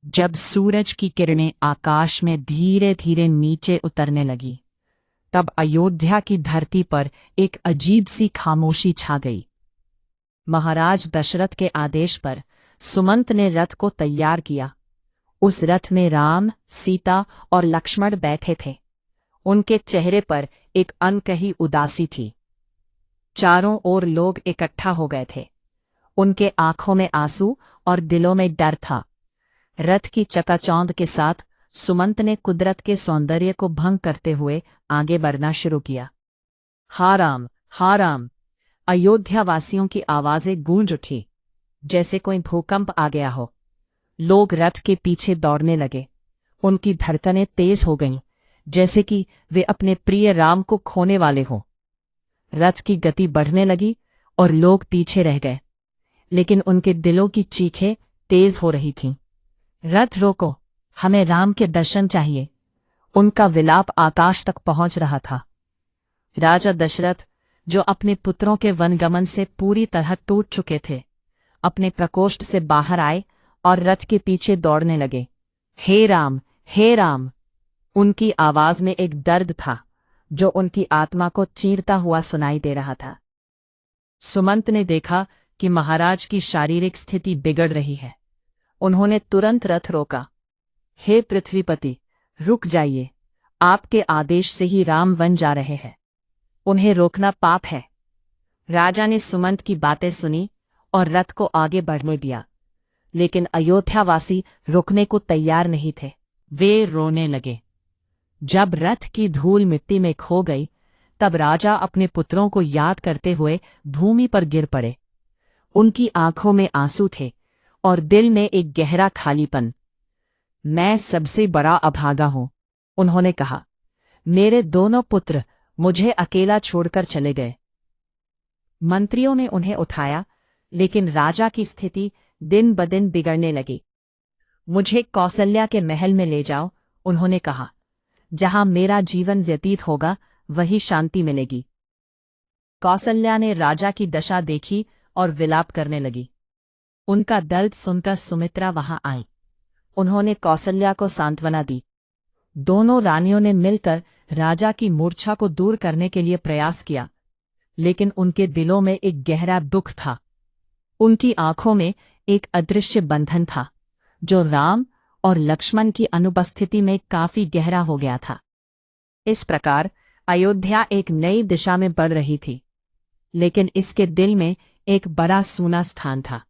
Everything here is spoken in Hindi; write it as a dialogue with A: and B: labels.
A: जब सूरज की किरणें आकाश में धीरे धीरे नीचे उतरने लगी, तब अयोध्या की धरती पर एक अजीब सी खामोशी छा गई। महाराज दशरथ के आदेश पर सुमंत ने रथ को तैयार किया। उस रथ में राम, सीता और लक्ष्मण बैठे थे। उनके चेहरे पर एक अनकही उदासी थी। चारों ओर लोग इकट्ठा हो गए थे। उनके आंखों में आंसू और दिलों में डर था। रथ की चकाचौंध के साथ सुमंत ने कुदरत के सौंदर्य को भंग करते हुए आगे बढ़ना शुरू किया। हा राम, हा राम! अयोध्यावासियों की आवाजें गूंज उठी, जैसे कोई भूकंप आ गया हो। लोग रथ के पीछे दौड़ने लगे। उनकी धड़कनें तेज हो गईं, जैसे कि वे अपने प्रिय राम को खोने वाले हों। रथ की गति बढ़ने लगी और लोग पीछे रह गए, लेकिन उनके दिलों की चीखें तेज हो रही थीं। रथ रोको, हमें राम के दर्शन चाहिए। उनका विलाप आकाश तक पहुंच रहा था। राजा दशरथ, जो अपने पुत्रों के वनगमन से पूरी तरह टूट चुके थे, अपने प्रकोष्ठ से बाहर आए और रथ के पीछे दौड़ने लगे। हे राम, हे राम! उनकी आवाज में एक दर्द था जो उनकी आत्मा को चीरता हुआ सुनाई दे रहा था। सुमंत ने देखा कि महाराज की शारीरिक स्थिति बिगड़ रही है। उन्होंने तुरंत रथ रोका। हे पृथ्वीपति, रुक जाइए। आपके आदेश से ही राम वन जा रहे हैं। उन्हें रोकना पाप है। राजा ने सुमंत की बातें सुनी और रथ को आगे बढ़ने दिया, लेकिन अयोध्यावासी रुकने को तैयार नहीं थे। वे रोने लगे। जब रथ की धूल मिट्टी में खो गई, तब राजा अपने पुत्रों को याद करते हुए भूमि पर गिर पड़े। उनकी आंखों में आंसू थे और दिल में एक गहरा खालीपन। मैं सबसे बड़ा अभागा हूं, उन्होंने कहा। मेरे दोनों पुत्र मुझे अकेला छोड़कर चले गए। मंत्रियों ने उन्हें उठाया, लेकिन राजा की स्थिति दिन ब दिन बिगड़ने लगी। मुझे कौसल्या के महल में ले जाओ, उन्होंने कहा। जहां मेरा जीवन व्यतीत होगा, वही शांति मिलेगी। कौसल्या ने राजा की दशा देखी और विलाप करने लगी। उनका दर्द सुनकर सुमित्रा वहां आई। उन्होंने कौसल्या को सांत्वना दी। दोनों रानियों ने मिलकर राजा की मूर्छा को दूर करने के लिए प्रयास किया, लेकिन उनके दिलों में एक गहरा दुख था। उनकी आंखों में एक अदृश्य बंधन था, जो राम और लक्ष्मण की अनुपस्थिति में काफी गहरा हो गया था। इस प्रकार अयोध्या एक नई दिशा में बढ़ रही थी, लेकिन इसके दिल में एक बड़ा सूना स्थान था।